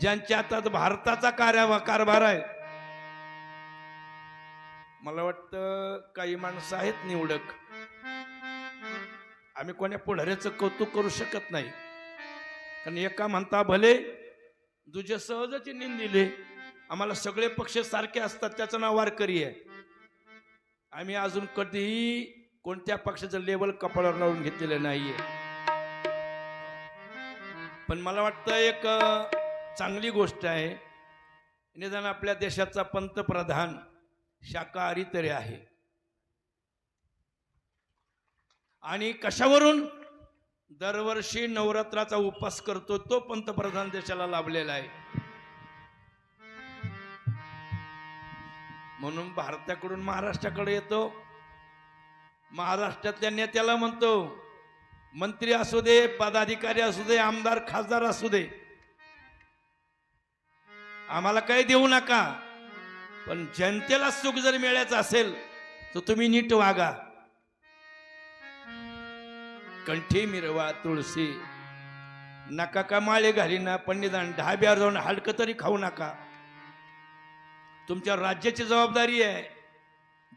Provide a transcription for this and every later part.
ज्यांच्या हातात भारताचा कारभार आहे. मला वाटतं काही माणसं आहेत निवडक, आम्ही कोण्या पुढाऱ्याचं कौतुक करू शकत नाही. कारण एका म्हणता भले, दुजे सहजच निंदिले. आम्हाला सगळे पक्ष सारखे असतात, त्याचं नाव वारकरी आहे. आम्ही अजून कधीही कोणत्या पक्षाचं लेबल कपाळावर लावून घेतलेलं नाहीये. पण मला वाटतं एक चांगली गोष्ट आहे, निदान आपल्या देशाचा पंतप्रधान शाकाहारी तरी आहे. आणि कशावरून? दरवर्षी नवरात्राचा उपवास करतो तो पंतप्रधान देशाला लाभलेला आहे. म्हणून भारताकडून महाराष्ट्राकडे येतो, महाराष्ट्रातल्या नेत्याला म्हणतो, मंत्री असू दे, पदाधिकारी असू दे, आमदार खासदार असू दे, आम्हाला काही देऊ नका, पण जनतेला सुख जर मिळायचं असेल तर तुम्ही नीट वागा. कंठी मिरवा तुळशी, नका का माळे घालीना पंडितान, ढाब्यावर जाऊन हलकं तरी खाऊ नका. तुमच्या राज्याची जबाबदारी आहे,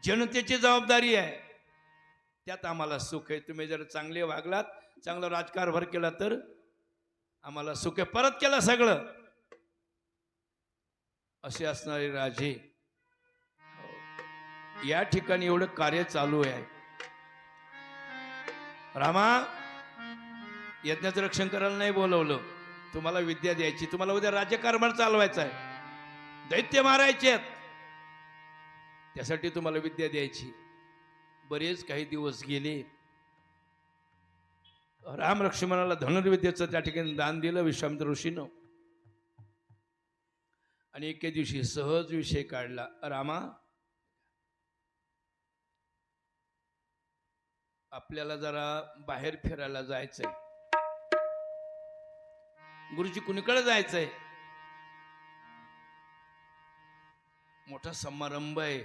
जनतेची जबाबदारी आहे, त्यात आम्हाला सुख आहे. तुम्ही जर चांगले वागलात, चांगलं राजकारभार केला तर आम्हाला सुख आहे. परत केलं सगळं, असे असणारे राजे. या ठिकाणी एवढं कार्य चालू आहे. रामा, यज्ञाचं रक्षण करायला नाही बोलवलं, तुम्हाला विद्या द्यायची, तुम्हाला उद्या राज्यकारभार चालवायचा आहे, दैत्य मारायचे आहेत, त्यासाठी तुम्हाला विद्या द्यायची. बरेच काही दिवस गेले. राम लक्ष्मणाला धनुर्विद्येचं त्या ठिकाणी दान दिलं विश्वामित्र ऋषीनं. आणि एके दिवशी सहज विषय काढला, रामा, आपल्याला जरा बाहेर फिरायला जायचंय. गुरुजी, कुणीकडे जायचंय? मोठा समारंभ आहे.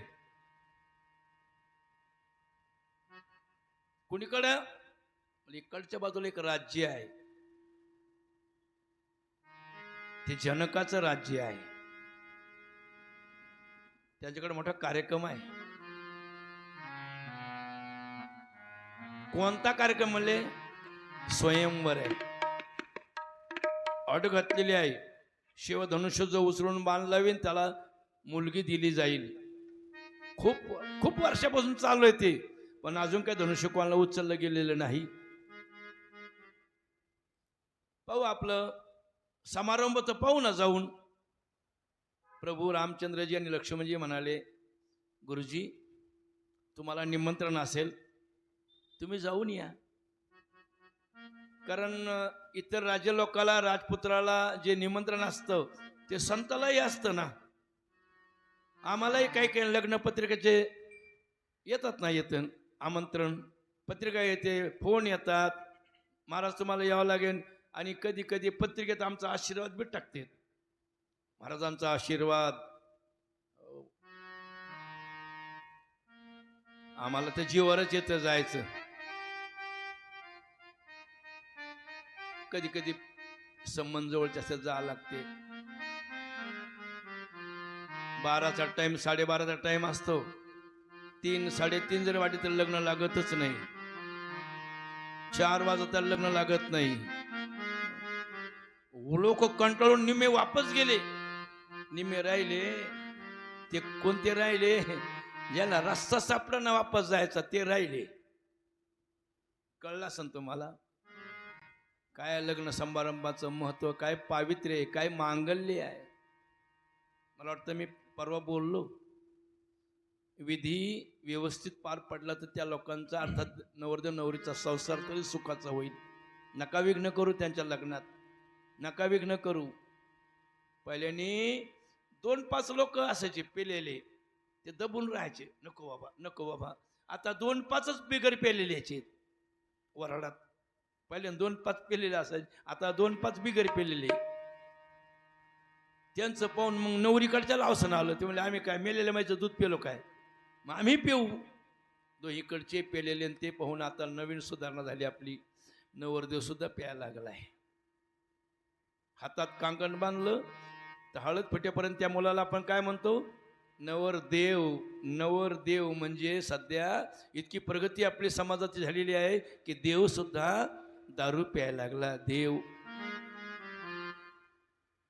कुणीकडं? इकडच्या बाजूला एक राज्य आहे, ते जनकाचं राज्य आहे, त्यांच्याकडे मोठा कार्यक्रम आहे. कोणता कार्यक्रम म्हणले? स्वयंवर आहे. अट घातलेली आहे, शिवधनुष्य जो उचलून बाण लावीन त्याला मुलगी दिली जाईल. खूप खूप वर्षापासून चालू आहे ते, पण अजून काही धनुष्य कोणाला उचललं गेलेलं नाही. पाहू आपलं समारंभ तर पाहू ना जाऊन. प्रभू रामचंद्रजी आणि लक्ष्मणजी म्हणाले, गुरुजी, तुम्हाला निमंत्रण असेल तुम्ही जाऊन या. कारण इतर राज्य लोकाला, राजपुत्राला जे निमंत्रण असतं ते संतालाही असतं ना. आम्हालाही काही काही लग्न पत्रिकेचे येतात ना, येतं आमंत्रण पत्रिका येते, फोन येतात, महाराज तुम्हाला यावं लागेल. आणि कधी कधी पत्रिकेत आमचा आशीर्वाद बी टाकते, महाराजांचा आशीर्वाद. आम्हाला तर जीवावरच येतं जायचं. कधी कधी संबंध जवळच्या असं जावं लागते. 12चा टाइम, 12:30चा टाइम असतो. 3, 3:30 जर वाटे तर लग्न लागतच नाही. 4 वाजता लग्न लागत नाही. लोक कंटाळून निम्मे वापस गेले. निम्मे राहिले ते कोणते राहिले? ज्याला रस्ता सापडा ना वापस जायचा ते राहिले. कळलं असेल तुम्हाला काय लग्न समारंभाचं महत्व, काय पावित्र्य आहे, काय मांगल्य आहे. मला वाटतं मी परवा बोललो, विधी व्यवस्थित पार पडला तर त्या लोकांचा, अर्थात नवरदेव नवरीचा संसार तरी सुखाचा होईल. नका विघ्न करू त्यांच्या लग्नात, नका विघ्न करू. पहिल्याने 2-5 लोक असायचे पेलेले, ते दबून राहायचे, नको बाबा नको बाबा. आता 2-5च बिगर पेलेले याचे वराडात. पहिले 2-5 पेलेले असायचे, आता 2-5 बिगर पेलेले. त्यांचं पाहून मग नवरीकडच्या लावसं आलं. ते म्हणजे आम्ही काय मेलेल्या माईचं दूध पेलो काय, मग आम्ही पिऊ. दोन्हीकडचे पेलेले. ते पाहून आता नवीन सुधारणा झाली आपली, नवरदेव सुद्धा प्यायला लागलाय. हातात कांकण बांधलं, तर हळद फुटेपर्यंत त्या मुलाला आपण काय म्हणतो? नवरदेव. नवरदेव म्हणजे सध्या इतकी प्रगती आपली समाजाची झालेली आहे की देव सुद्धा दारू प्यायला लागला. देव.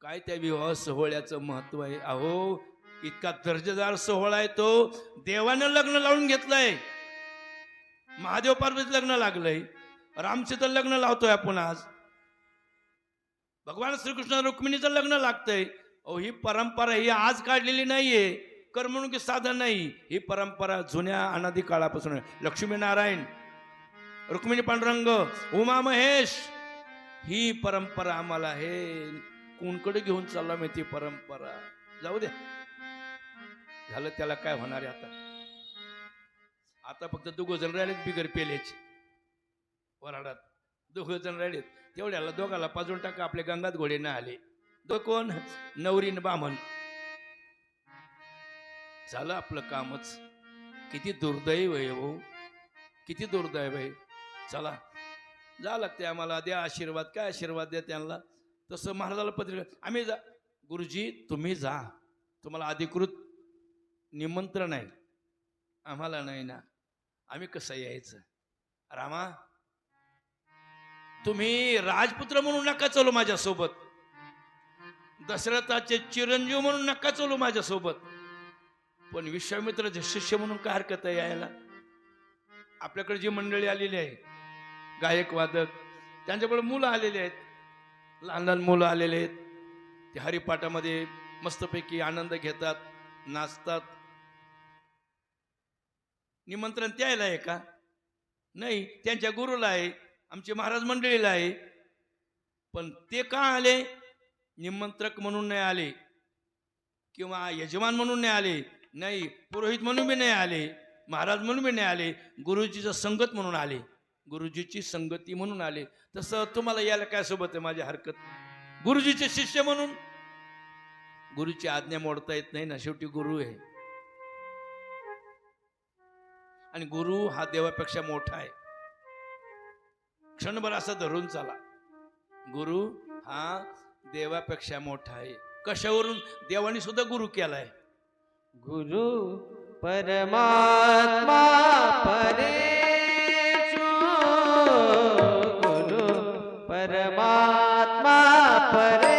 काय त्या विवाह सोहळ्याचं महत्व आहे अहो. इतका दर्जेदार सोहळा आहे तो. देवानं लग्न लावून घेतलंय. महादेव पार्वती लग्न लागलंय. रामसीचं लग्न लावतोय आपण आज. भगवान श्रीकृष्ण रुक्मिणीचं लग्न लागतंय. अहो ही परंपरा ही आज काढलेली नाहीये. करमणुकी साधन नाही. ही परंपरा जुन्या अनादी काळापासून आहे. लक्ष्मीनारायण, रुक्मिणी पांडुरंग, उमा महेश, ही परंपरा आम्हाला हे कोणकडे घेऊन चालला माहिती परंपरा. जाऊ द्या, झालं त्याला काय होणार आहे. आता फक्त 2 जण राहिलेत बिगर पेल्याचे वराडात. 2 जण राहिलेत. तेवढ्याला दोघाला पाजून टाका. आपले गंगात घोडे न आले. कोण? नवरीन बामण. झालं आपलं कामच. किती दुर्दैव आहे हो, किती दुर्दैव आहे. चला, जा लागते आम्हाला. द्या आशीर्वाद. काय आशीर्वाद द्या त्यांना. तसं महाराजाला पत्रिका आम्ही जा. गुरुजी तुम्ही जा, तुम्हाला अधिकृत निमंत्रण आहे, आम्हाला नाही ना. आम्ही कसं यायचं? रामा तुम्ही राजपुत्र म्हणून नका चलू माझ्यासोबत. दशरथाचे चिरंजीव म्हणून नका चलू माझ्यासोबत. पण विश्वामित्राचे शिष्य म्हणून काय हरकत आहे यायला? आपल्याकडे जी मंडळी आलेली आहे, गायक वादक, त्यांच्याकडे मुलं आलेले आहेत. लहान लहान मुलं आलेले आहेत. ते हरिपाठामध्ये मस्तपैकी आनंद घेतात, नाचतात. निमंत्रण त्याला आहे का? नाही, त्यांच्या गुरुला आहे, आमचे महाराज मंडळीला आहे. पण ते का आले? निमंत्रक म्हणून नाही आले, किंवा यजमान म्हणून नाही आले, नाही पुरोहित म्हणून बी नाही आले, महाराज म्हणून बी नाही आले. गुरुजीचं संगत म्हणून आले, गुरुजीची संगती म्हणून आले. तसं तुम्हाला यायला काय सोबत आहे माझी हरकत? गुरुजीचे शिष्य म्हणून. गुरुची आज्ञा मोडता येत नाही ना, शेवटी गुरु आहे. आणि गुरु हा देवापेक्षा मोठा आहे. क्षणभर असं धरून चला, गुरु हा देवापेक्षा मोठा आहे. कशावरून? देवाने सुद्धा गुरु केलाय. गुरु परमात्मा परेशु, गुरु परमात्मा परेशु.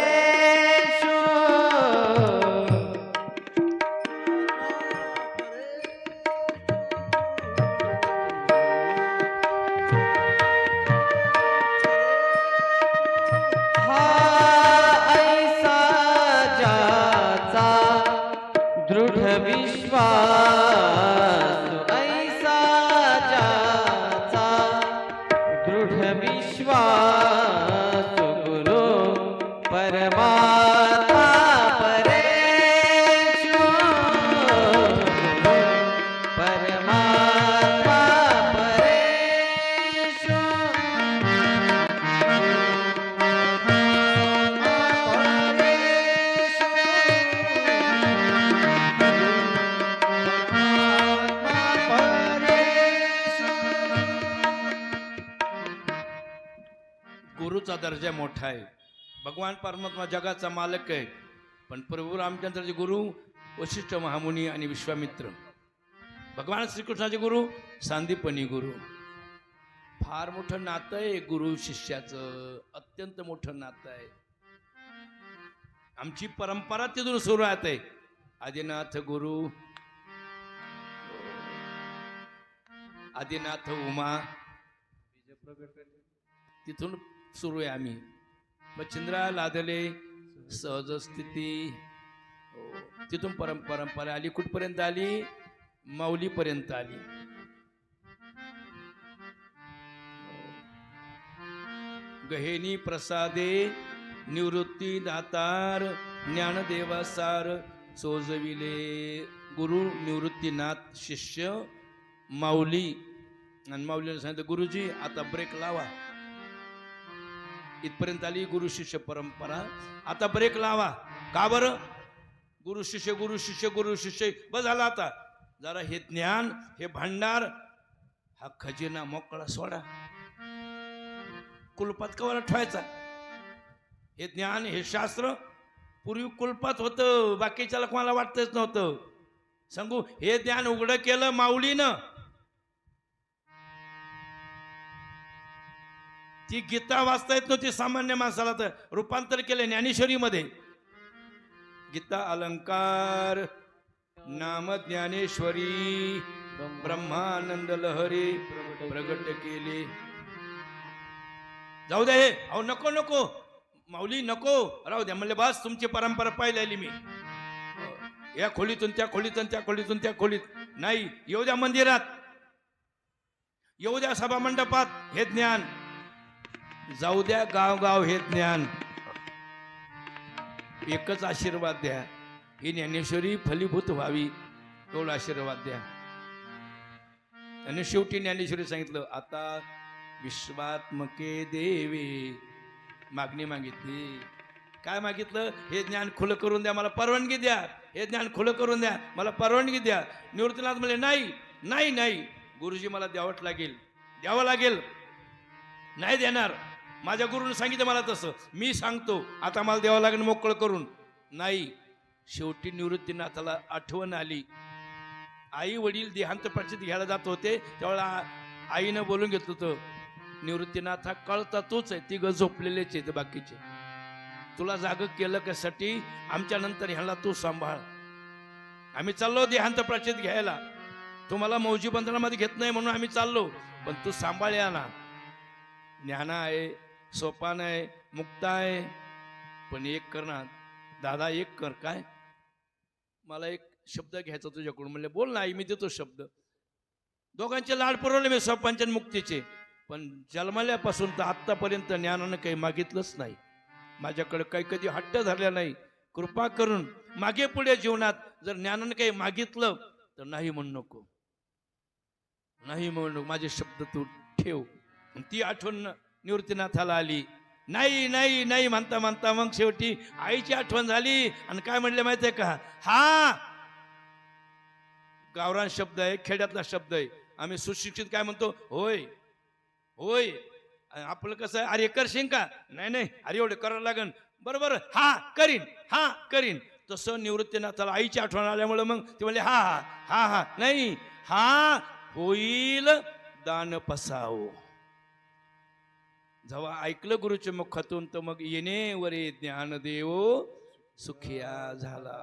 दृढ विश्वास ऐसा ज्याचा, दृढ विश्वास गुरु परमात्मा परेशु, परमात्मा परेशु. गुरुचा दर्जा मोठा आहे. भगवान परमात्मा जगाचा मालक आहे. पण प्रभू रामचंद्राचे गुरु वशिष्ठ महामुनी आणि विश्वामित्र. भगवान श्रीकृष्णाचे गुरु सांदीपनी गुरु. फार मोठं नातं आहे गुरु शिष्याचं, अत्यंत मोठं नातं आहे. आमची परंपरा तिथून सुरू आहे. आदिनाथ गुरु, आदिनाथ उमा, तिथून सुरू आहे आम्ही. मच्छिंद्रा लादले सहज स्थिती, तिथून परंपरा आली. कुठपर्यंत आली? माऊलीपर्यंत आली. गहेनी प्रसादे निवृत्ती दातार, ज्ञानदेवासार सोजविले. गुरु निवृत्तीनाथ, शिष्य माऊली. आणि माऊलीला सांगितलं गुरुजी आता ब्रेक लावा. इथपर्यंत आली गुरु शिष्य परंपरा. आता ब्रेक लावा. का बरं? गुरु शिष्य गुरु शिष्य गुरु शिष्य बस झाला. आता जरा हे ज्ञान, हे भांडार, हा खजिना मोकळा सोडा. कुलपात कवाला ठेवायचा? हे ज्ञान, हे शास्त्र पूर्वी कुलपात होतं, बाकीच्याला कोणाला वाटतच नव्हतं. सांगू, हे ज्ञान उघडं केलं माऊलीनं. ती गीता वाचता येत नव्हती सामान्य माणसाला, तर रूपांतर केलं ज्ञानेश्वरीमध्ये. गीता अलंकार नाम ज्ञानेश्वरी ब्रह्मानंद लहरी प्रगट केले. जाऊ दे, अहो नको नको माऊली नको, राहू द्या म्हणले. बस तुमची परंपरा पाहिलेली मी, या खोलीतून त्या खोलीतून त्या खोलीतून त्या खोलीत नाही. येऊ द्या मंदिरात, येऊ द्या सभा मंडपात, हे ज्ञान जाऊ द्या गाव हे ज्ञान. एकच आशीर्वाद द्या, ही ज्ञानेश्वरी फलीभूत व्हावी, एवढा आशीर्वाद द्या. आणि शेवटी ज्ञानेश्वरी सांगितलं, आता विश्वात्मके देवी मागणी मागितली. काय मागितलं? हे ज्ञान खुलं करून द्या, मला परवानगी द्या. हे ज्ञान खुलं करून द्या, मला परवानगी द्या. निवृत्तीनाथ म्हणले, नाही नाही नाही गुरुजी, मला द्यावंच लागेल, द्यावं लागेल. नाही देणार, माझ्या गुरुने सांगितलं मला तसं, मी सांगतो, आता मला द्यावं लागेल मोकळं करून. नाही. शेवटी निवृत्तीनाथाला आठवण आली. आई वडील देहांत प्रचिती घ्यायला जात होते, त्यावेळेला आईनं बोलून घेतलं होतं, निवृत्तीनाथ हा कळता तोच आहे, तिघ झोपलेलेच आहेत बाकीचे, तुला जाग केलं कशासाठी? आमच्या नंतर ह्याला तू सांभाळ. आम्ही चाललो देहांत प्रचित घ्यायला, तुम्हाला मौजी बंधनामध्ये घेत नाही म्हणून आम्ही चाललो, पण तू सांभाळ या ना. ज्ञान आहे, सोपान आहे, मुक्त आहे, पण एक कर ना दादा, एक कर. काय? मला एक शब्द घ्यायचा तुझ्याकडून. म्हणले बोल ना आई, मी देतो शब्द. दोघांचे लाड पुरवले मी सोपानचे आणि मुक्तीचे, पण जन्मल्यापासून तर आत्तापर्यंत ज्ञानानं काही मागितलंच नाही. माझ्याकडे काही कधी हट्ट धरला नाही. कृपा करून मागे पुढे जीवनात जर ज्ञानानं काही मागितलं तर नाही म्हणू नको, नाही म्हणू नको, माझे शब्द तू ठेव. ती आठवण निवृत्तीनाथाला आली. नाही नाही नाही म्हणता म्हणता मग शेवटी आईची आठवण झाली. आणि काय म्हणले माहितीये का? हा गावरान शब्द आहे, खेड्यातला शब्द आहे. आम्ही सुशिक्षित काय म्हणतो? होय होय. आपलं कसं आहे, अरे करशील का? नाही नाही, अरे एवढं करावं लागन, बरोबर, हा करीन, हा करीन. तसं निवृत्तीनाथाला आईची आठवण आल्यामुळे मग ते म्हणले हा हा हा हा नाही, हा होईल दान पसाव. जेव्हा ऐकलं गुरुच्या मुखातून, तर मग येणे वरे ज्ञान देव सुखिया झाला.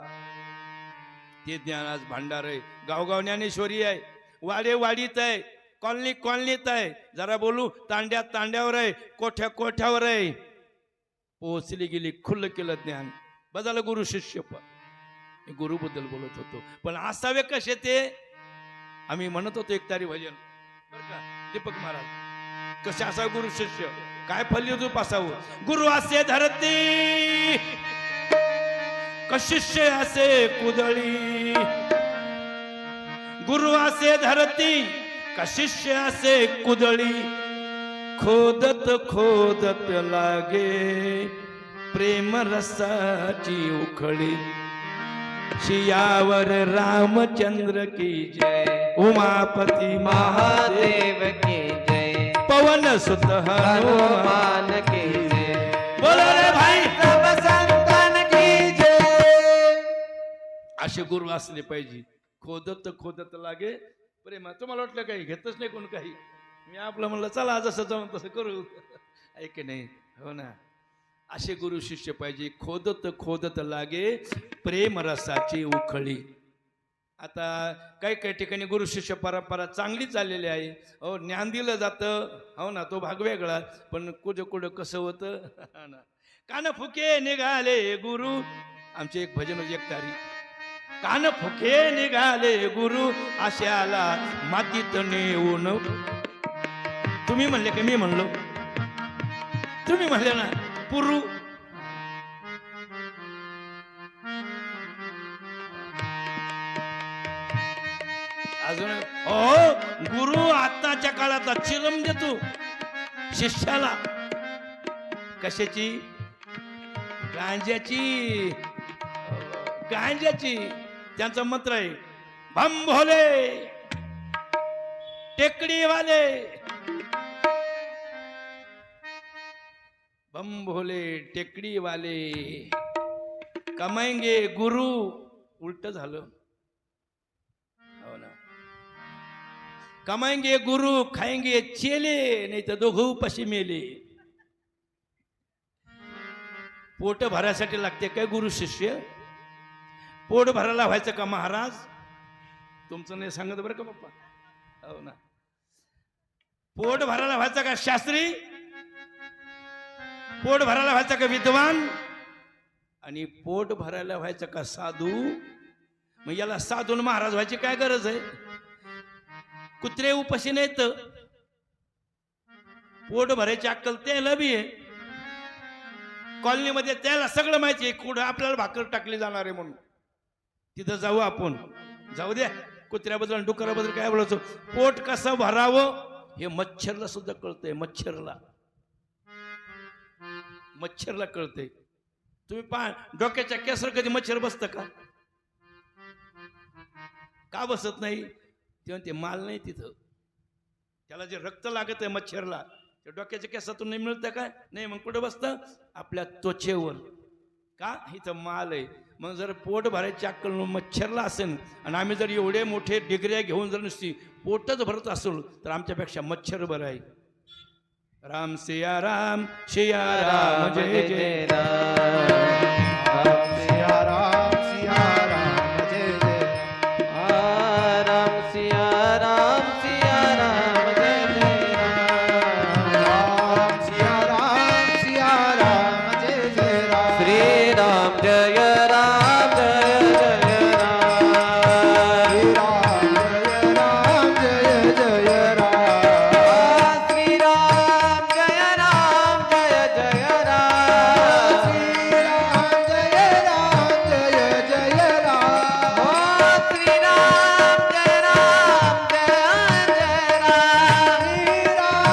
ते ज्ञान आज भांडार आहे, गावगाव ज्ञानेश्वरी आहे, वाडे वाडीत आहे, कॉलनी कॉलनीत आहे. जरा बोलू तांड्यात तांड्यावर आहे, कोठ्या कोठ्यावर आहे. पोहोचली गेली, खुल्लं केलं ज्ञान. बदल गुरु शिष्य. पण गुरुबद्दल बोलत होतो, पण असावे कसे ते आम्ही म्हणत होतो. एक तारी भजन बरं का, दीपक महाराज, कसे असावे गुरु शिष्य, काय फलित असावं. गुरु असे धरती, कशिष्य असे कुदळी. गुरु असे धरती, कशिष्य असे कुदळी. खोदत खोदत लागे प्रेम रसाची उखळी. शियावर रामचंद्र की जय, उमापती महादेव की जय, पवन सुत हनुमान की जय, बोलो रे भाई सब संतान की जय. असे गुरु असले पाहिजे. खोदत खोदत लागे प्रेमा. तुम्हाला वाटलं काही घेतच नाही कोण काही? मी आपलं म्हणलं चला जसं जाऊन तसं करू, ऐक नाही. हो ना, असे गुरु शिष्य पाहिजे. खोदत खोदत लागे प्रेम रसाची उखळी. आता काही काही ठिकाणी गुरु शिष्य परंपरा चांगली चाललेली आहे. हो, ज्ञान दिलं जातं, हो ना, तो भाग वेगळा. पण कुठं कुठं कसं होतं ना, कान फुके निघाले गुरु. आमचे एक भजन होते एक तारी, कान फुके निघाले गुरु आशाला मातीत नेऊन. तुम्ही म्हणले का मी म्हणलो? तुम्ही म्हणले ना पुरू. अजून हो, गुरु आताच्या काळात चिलम देतो शिष्याला. कशाची? गांजाची. गांजाची. त्यांचा मंत्र आहे, भम भोले टेकडीवाले, बम भोले टेकड़ी वाले. कमाएंगे गुरु, उलट झालं. हो ना. कमाएंगे गुरु, खाएंगे चेले, नाही तर दोघं उपाशी मेले. पोट भरायसाठी लागते काय गुरु शिष्य? पोट भरायला व्हायचं का महाराज? तुमचं नाही सांगत बरं का पप्पा. हो ना. पोट भरायला व्हायचं का शास्त्री? पोट भरायला व्हायचं का विद्वान? आणि पोट भरायला व्हायचं का साधू? मग याला साधून महाराज व्हायची काय गरज आहे? कुत्रे उपाशी नाहीत. पोट भरायची अक्कल त्याला बी आहे. कॉलनीमध्ये त्याला सगळं माहिती आहे कुठं आपल्याला भाकर टाकली जाणार आहे म्हणून. तिथं जाऊ आपण. जाऊ द्या, कुत्र्याबद्दल डुकराबद्दल काय बोलायचं. पोट कसं भरावं हे मच्छरला सुद्धा कळतंय. मच्छरला कळतंय. तुम्ही पहा, डोक्याच्या केसर कधी मच्छर बसतं का बसत नाही? तेव्हा ते माल नाही तिथं. त्याला जे रक्त लागत आहे मच्छरला, ते डोक्याच्या केसातून नाही मिळतं काय? नाही. मग कुठं बसतं? आपल्या त्वचेवर. का? इथं माल आहे. मग जर पोट भरायची अक्कल मच्छरला असेल आणि आम्ही जर एवढे मोठे डिग्र्या घेऊन जर नुसती पोटच भरत असलो तर आमच्यापेक्षा मच्छर बरं आहे. राम सिया राम जय जय राम सिया राम जय जय राम सिया राम जय जय राम सिया राम जय जय राम. श्री राम जय राम जय जय राम. श्री राम जय जय राम. श्री राम जय राम जय जय राम. श्री राम जय राम जय जय राम. हो श्री राम जय राम जय जय राम. श्री राम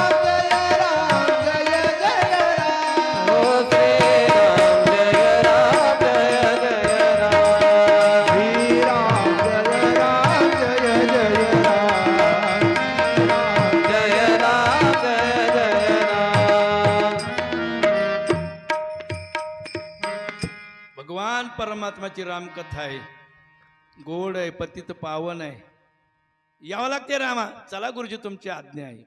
जय राम जय जय राम. हो श्री राम जय राम जय जय राम. श्री राम जय राम जय जय राम. जय राम जय जय राम. भगवान परमात्माची रामकथा आहे. गोड आहे, पतित पावन आहे. यावं लागते रामा. चला गुरुजी, तुमची आज्ञा आहे.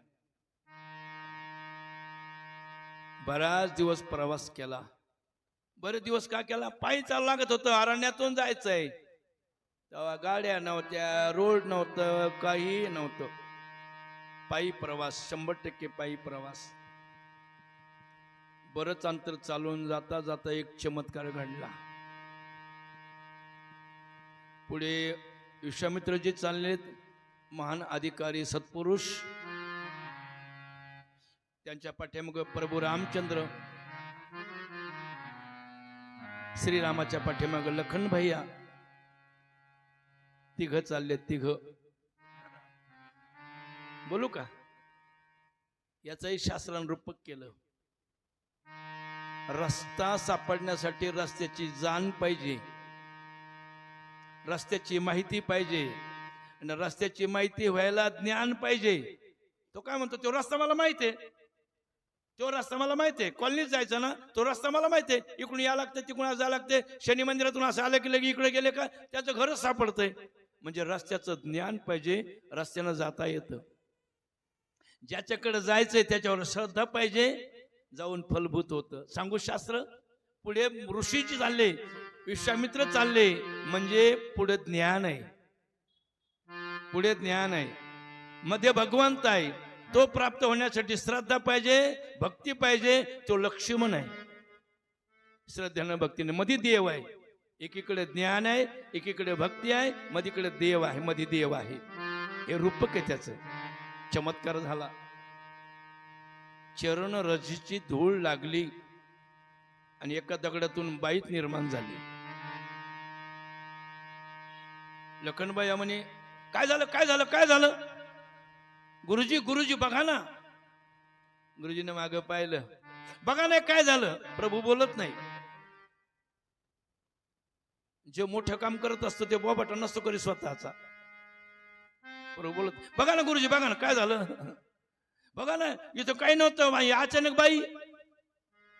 बराच दिवस प्रवास केला. बरेच दिवस का केला? पायी चालू लागत होतं. अरण्यातून जायचंय. तेव्हा गाड्या नव्हत्या, रोड नव्हतं, काही नव्हतं. पायी प्रवास, 100% पायी प्रवास. बरंच अंतर चालून जाता जाता एक चमत्कार घडला. पुढे विश्वामित्रजी चाललेत, महान अधिकारी सत्पुरुष. त्यांच्या पाठीमागे प्रभू रामचंद्र, श्रीरामाच्या पाठीमागे लखन भैया, तिघ चाललेत. तिघ बोलू का? याचंही शास्त्रानं रूपक केलं. रस्ता सापडण्यासाठी रस्त्याची जाण पाहिजे, रस्त्याची माहिती पाहिजे, आणि रस्त्याची माहिती व्हायला ज्ञान पाहिजे. तो काय म्हणतो? तो रस्ता मला माहिती आहे, तो रस्ता मला माहिती आहे. कॉलनीत जायचं ना, तो रस्ता मला माहिती आहे. इकडून या लागतं, तिकडून जा लागते. शनी मंदिरातून असं आलं की लगे इकडे गेले का त्याचं घरच सापडतंय. म्हणजे रस्त्याचं ज्ञान पाहिजे, रस्त्यानं जाता येतं. ज्याच्याकडे जायचंय त्याच्यावर श्रद्धा पाहिजे, जाऊन फलभूत होतं. सांगू शास्त्र. पुढे ऋषीची चालले, विश्वामित्र चालले, म्हणजे पुढे ज्ञान आहे. पुढे ज्ञान आहे. मध्ये भगवंत आहे. तो प्राप्त होण्यासाठी श्रद्धा पाहिजे, भक्ती पाहिजे. तो लक्ष्मण आहे. श्रद्धेनं भक्तीने. मध्ये देव आहे. एकीकडे ज्ञान आहे, एकीकडे भक्ती आहे, मधीकडे देव आहे. मध्ये देव आहे. हे रूपक आहे त्याचं. चमत्कार झाला. चरण रजीची धूळ लागली आणि एका दगडातून बाईत निर्माण झाली. लखनबाई म्हणे, काय झालं काय झालं काय झालं? गुरुजी गुरुजी बघा ना. गुरुजीने मागं पाहिलं. बघा नाही काय झालं. प्रभू बोलत नाही. जे मोठं काम करत असतो ते बोबाटा नसतो करी स्वतःचा. प्रभू बोलत, बघा ना गुरुजी बघा ना काय झालं. बघा ना, इथं काही नव्हतं. अचानक बाई,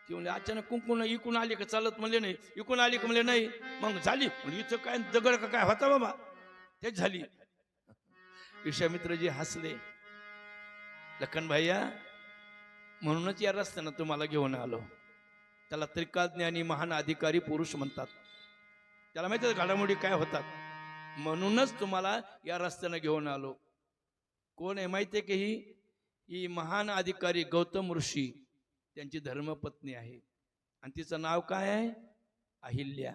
ती म्हणले अचानक कुंकून इकून आली का चालत म्हणले नाही, इकून आली का म्हणले नाही, मग झाली म्हणजे इथं काय दगड का काय होता बाबा, तेच झाली. विश्वामित्रजी हसले. लखन भैया, म्हणूनच या रस्त्यानं तुम्हाला घेऊन आलो. त्याला त्रिकाज्ञानी महान अधिकारी पुरुष म्हणतात. त्याला माहिती आहे घडामोडी काय होतात, म्हणूनच तुम्हाला या रस्त्यानं घेऊन आलो. कोण आहे माहिती आहे की ही महान अधिकारी गौतम ऋषी त्यांची धर्मपत्नी आहे आणि तिचं नाव काय आहे, अहिल्या.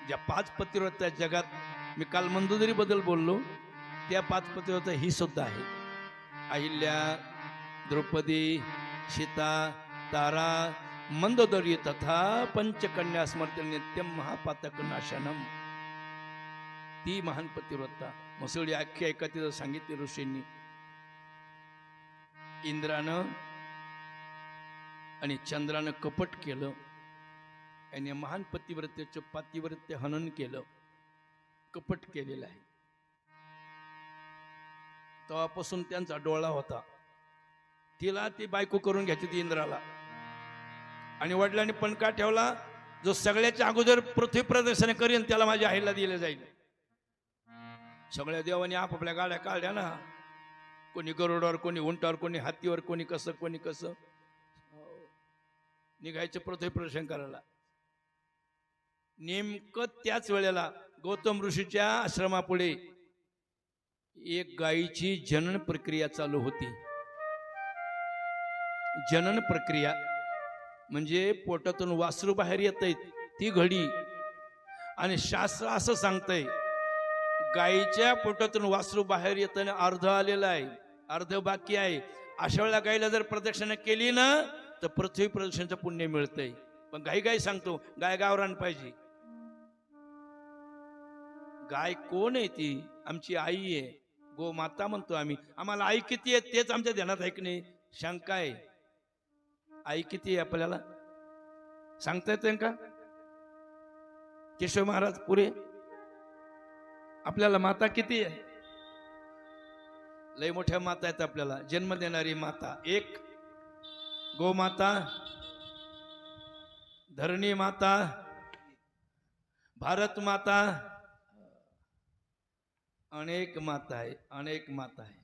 ज्या 5 पतिव्रत्या जगात मी काल मंदोदरी बद्दल बोललो, त्या 5 पतिव्रत्या ही सुद्धा आहे. अहिल्या, द्रौपदी, सीता, तारा, मंदोदरी तथा पंचकन्या स्मृती नित्यम महापातक नाशनम. ती महान पतिव्रता मसळी आख्यायिका तिथं सांगितली ऋषींनी. इंद्रानं आणि चंद्रानं कपट केलं आणि महान पतिव्रतेचं पातिव्रत्य हनन केलं, कपट केलेलं आहे. तेव्हापासून त्यांचा डोळा होता. तिला ती बायको करून घ्यायची ती इंद्राला, आणि वडिलांनी पण का ठेवला, जो सगळ्याच्या अगोदर पृथ्वी प्रदर्शन करीन त्याला माझ्या आईला दिलं जाईल. सगळ्या देवाने आपापल्या गाड्या काढल्या ना, कोणी गरुडावर, कोणी उंटावर, कोणी हातीवर, कोणी कसं निघायचं पृथ्वी प्रदर्शन करायला. नेमकं त्याच वेळेला गौतम ऋषीच्या आश्रमापुढे एक गायीची जनन प्रक्रिया चालू होती. जनन प्रक्रिया म्हणजे पोटातून वासरू बाहेर येतंय ती घडी, आणि शास्त्र असं सांगतंय गायीच्या पोटातून वासरू बाहेर येताना अर्ध आलेलं आहे, अर्ध बाकी आहे. अशा वेळेला गायीला जर प्रदक्षिणा केली ना तर पृथ्वी प्रदक्षिणेचं पुण्य मिळतंय. पण गाई सांगतो गाय गावरान पाहिजे. गाय कोण आहे ती, आमची आई आहे, गोमाता म्हणतो आम्ही. आम्हाला आई किती आहे तेच आमच्या ध्यानात आहे की नाही, शंका आहे. आई किती आहे आपल्याला सांगता येते का? केशव महाराज पुरे, आपल्याला माता किती आहे? लय मोठ्या माता आहेत आपल्याला, जन्म देणारी माता. एक गोमाता, धरणी माता, भारत माता, अनेक माता आहे, अनेक माता आहे.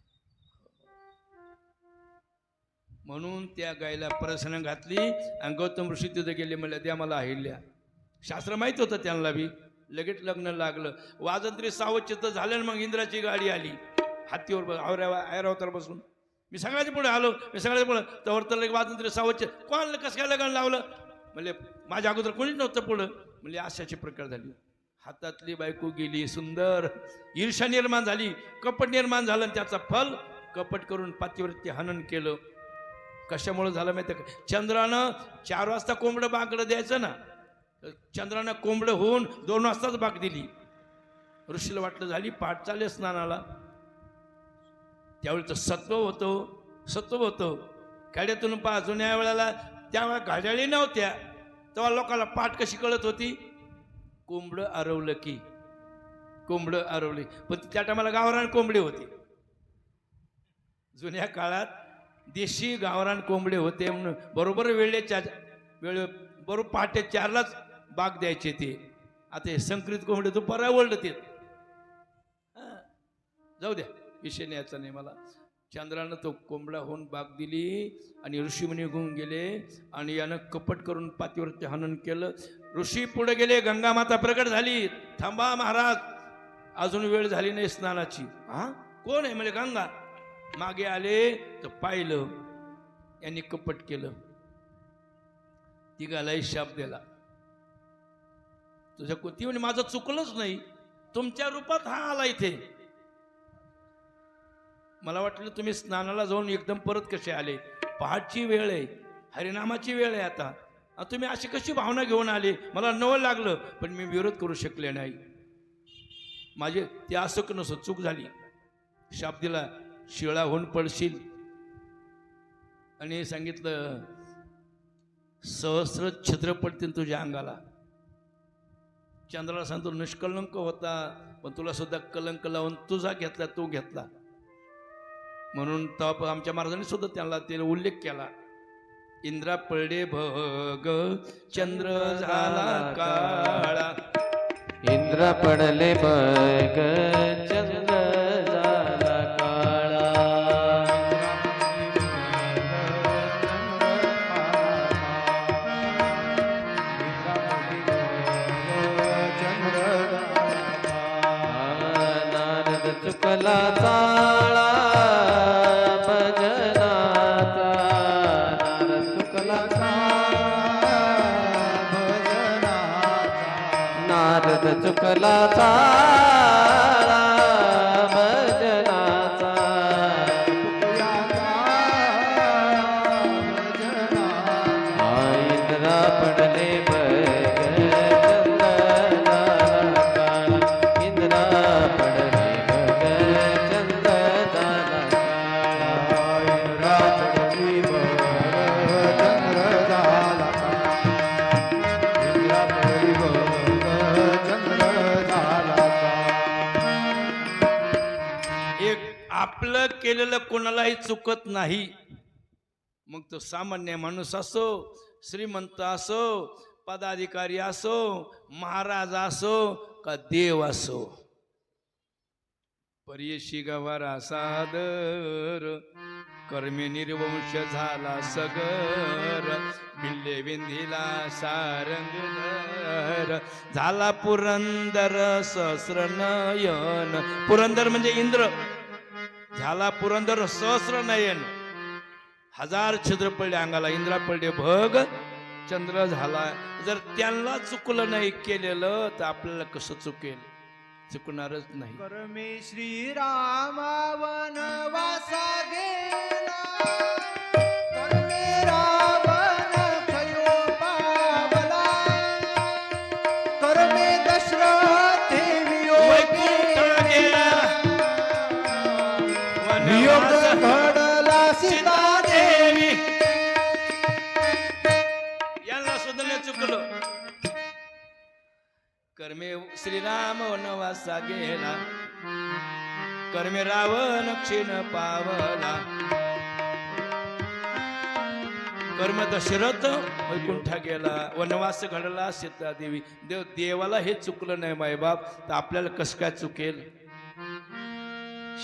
म्हणून त्या गायला प्रसन्न घातली आणि गौतम ऋषी तिथे गेले, म्हणले द्या मला अहिल्या. शास्त्र माहित होतं त्यांना बी. लगेच लग्न लागलं. वाजंत्री सावचित झालं. मग इंद्राची गाडी आली हातीवर ऐरावतार बसून. मी सगळ्याच्या पुढे आलो, मी सगळ्याच्या पुढे तर लगे वाजंत्री सावच कोण कसं काय लग्न लावलं, म्हणजे माझ्या अगोदर कोणीच नव्हतं पुढं. म्हणजे अशाची प्रकार झाली. हातातली बायको गेली, सुंदर ईर्ष्या निर्माण झाली, कपट निर्माण झालं, आणि त्याचा फल कपट करून पातिव्रत्य हनन केलं. कशामुळे झालं माहिती का? चंद्रानं 4 वाजता कोंबडं बाकडं द्यायचं ना, चंद्रानं कोंबडं होऊन 2 वाजताच बाग दिली. ऋषीला वाटलं झाली पाठ चालले स्नानाला. त्यावेळी सत्व होतं खेड्यातून पहा. जुन्या वेळेला त्यावेळेला घड्याळी नव्हत्या, तेव्हा लोकांना पाठ कशी कळत होती? कोंबडं आरवलं की, कोंबडं आरवले. पण त्या टायमाला गावरान कोंबडे होते. जुन्या काळात देशी गावरान कोंबडे होते म्हणून बरोबर वेळेच्या बरोबर पहाटे 4लाच बाग द्यायचे ते. आता हे संकरित कोंबडे दुपारा ओढलं ते. जाऊ द्या, विषय न्यायचा नाही मला. चंद्रानं तो कोंबडा होऊन बाग दिली आणि ऋषीमुनी निघून गेले, आणि यानं कपट करून पातिव्रत्य हनन केलं. ऋषी पुढे गेले, गंगा माता प्रकट झाली. थांबा महाराज, अजून वेळ झाली नाही स्नानाची. हा कोण आहे म्हणजे गंगा. मागे आले तर पाहिलं यांनी कपट केलं. तिघालाही शाप दिला. तुझ्या ती म्हणे माझं चुकलंच नाही, तुमच्या रूपात हा आला इथे. मला वाटलं तुम्ही स्नानाला जाऊन एकदम परत कसे आले. पहाटची वेळ आहे, हरिनामाची वेळ आहे. आता तुम्ही अशी कशी भावना घेऊन आले. मला नवं लागलं, पण मी विरोध करू शकले नाही. माझे ते असं नसो, चूक झाली. शाप दिला, शिळा होऊन पडशील. आणि सांगितलं सहस्र छत्र पडतील तुझ्या अंगाला. चंद्राला सांगतो निष्कलंक होता, पण तुला सुद्धा कलंक लावून तुझा घेतला, तो घेतला. म्हणून तप आमच्या महाराजांनी सुद्धा त्यांना ते उल्लेख केला. इंद्रा पडले भग चंद्र झाला काळा. इंद्र पडले बग चंद्र झाला काळा. नारद चुकला चाळा भजनाचा. नारद चुकला नारद चुकला चाळा भजनाचा. इंद्रा पडले बग चंद्र झाला काळा. इंद्रा पडले बग चंद्र झाला काळा. इंद्रा पडली बग चंद्र झाला काळा. इंद्रा पडली बग चंद्र झाला काळा. एक आपलं केलेलं कोणालाही चुकत नाही. मग तो सामान्य माणूस असो, श्रीमंत असो, पदाधिकारी असो, महाराज असो का देव असो. पर्यशी गवारा सादर कर्मे निर्वंश झाला सगर. बिल्ले विंधीला सारंगधर झाला पुरंदर सहस्र नयन. पुरंदर म्हणजे इंद्र. झाला पुरंदर सहस्र नयन. हजार छिद्र पडले अंगाला. इंद्रा पडले भग चंद्र झाला. जर त्यांना चुकलं नाही केलेलं तर आपल्याला कसं चुकेल? चुकणारच नाही. कर्मे श्रीराम वनवासा गेला. कर्मे रावण क्षयो पावला. कर्मे दशरथे वियोग गेला. वियोग घडला सीता देवी. यांना सुद्धा नाही चुकलं. कर्मे श्रीराम वनवासा गेला. कर्मे रावण क्षीण पावला. कर्म दशरथ वैकुंठा गेला. वनवास घडला सीता देवी. देवाला हे चुकलं नाही मायबाप तर आपल्याला कसं काय चुकेल?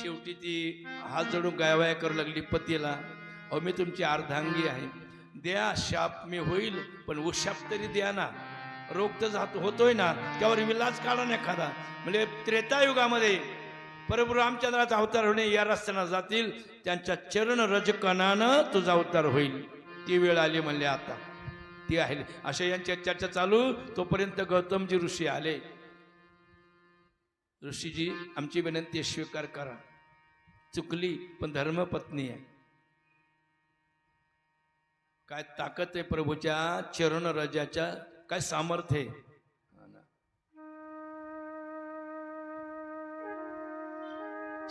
शेवटी ती हात जोडून गायवाया करू लागली पतीला. अहो मी तुमची अर्धांगी आहे. द्या शाप मी होईल पण उशाप तरी द्या ना. रोग तर होतोय ना त्यावर विलाज काढा ना एखादा. म्हणजे त्रेतायुगामध्ये परंतु रामचंद्राचा अवतार होणे या रस्त्यानं जातील. त्यांच्या चरण रजकणानं तुझा अवतार होईल. ती वेळ आली म्हणले आता ती आहे. अशा यांच्या चर्चा चालू तोपर्यंत गौतमजी ऋषी आले. ऋषीजी आमची विनंती स्वीकार करा. चुकली पण धर्मपत्नी आहे. काय ताकद आहे प्रभूच्या चरण रजाच्या. काय सामर्थ्य आहे.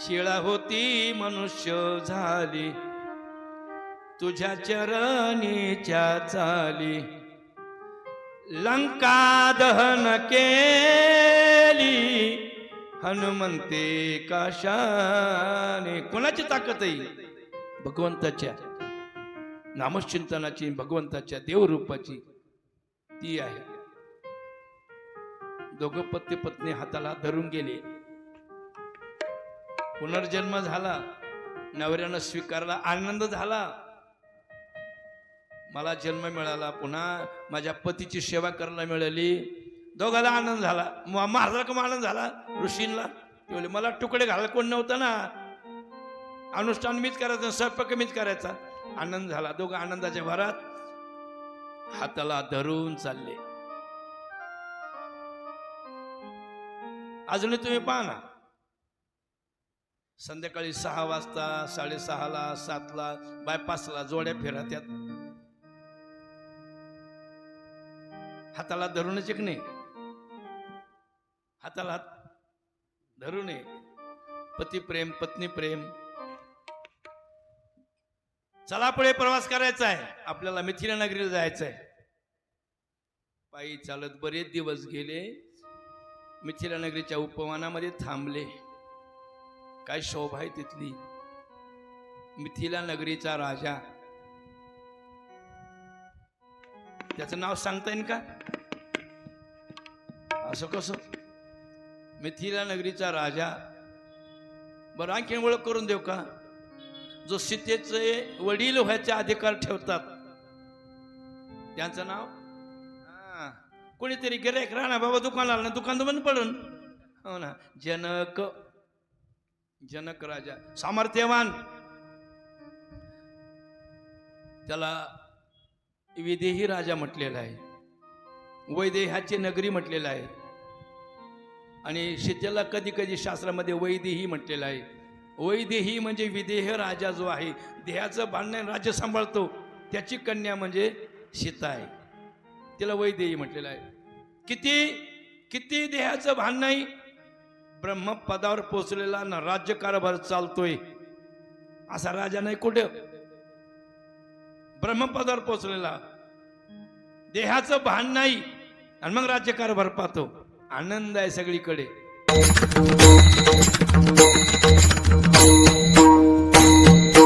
शिळा होती मनुष्य झाली तुझ्या चरणीच्या चाली. लंका दहन केली हनुमंते काशाने. कोणाची ताकद आहे? भगवंताच्या नामचिंतनाची, भगवंताच्या देवरूपाची ती आहे. दोघं पती पत्नी हाताला धरून गेले. पुनर्जन्म झाला. नवऱ्यानं स्वीकारला. आनंद झाला. मला जन्म मिळाला. पुन्हा माझ्या पतीची सेवा करायला मिळाली. दोघाला आनंद झाला. महाराजाला का आनंद झाला? ऋषींना ते बोले मला तुकडे घालायला कोण नव्हतं ना. अनुष्ठान मीच करायचं, स्वयंपाक मीच करायचा. आनंद झाला. दोघं आनंदाच्या भरात हाताला धरून चालले. अजूनही तुम्ही पहा ना. संध्याकाळी 6 वाजता 6:30ला 7ला बायपासला जोड्या फिरत्यात. हाताला धरूनच एक नाही. हाताला हात धरू नये. पती प्रेम पत्नी प्रेम. चला पुढे प्रवास करायचा आहे. आपल्याला मिथिला नगरीला जायचं आहे. पायी चालत बरेच दिवस गेले. मिथिला नगरीच्या उपवनामध्ये थांबले. काय शोभा आहे तिथली. मिथिला नगरीचा राजा, त्याचं नाव सांगता येईल का? असं कसं? मिथिला नगरीचा राजा. बरं आणखी ओळख करून देऊ का? जो सीतेचे वडील व्हायचे अधिकार ठेवतात त्यांचं नाव? कोणीतरी गिऱ्हाईक राहणार बाबा दुकानाला ना, दुकान तर बंद पडून. हो ना, जनक. जनक राजा सामर्थ्यवान. त्याला विदेही राजा म्हटलेला आहे, वैदेहाची नगरी म्हटलेलं आहे. आणि सीतेला कधी कधी शास्त्रामध्ये वैदेही म्हटलेलं आहे. वैदेही म्हणजे विदेह राजा जो आहे, देहाचं भांडण राज्य सांभाळतो, त्याची कन्या म्हणजे सीता आहे. तिला वैदेही म्हटलेलं आहे. किती किती देहाचं भान नाही, ब्रह्मपदावर पोचलेला ना राज्यकारभार चालतोय असा राजा नाही कुठे. ब्रह्मपदावर पोचलेला, देहाचं भान नाही आणि मग राज्यकारभार पाहतो. आनंद आहे सगळीकडे.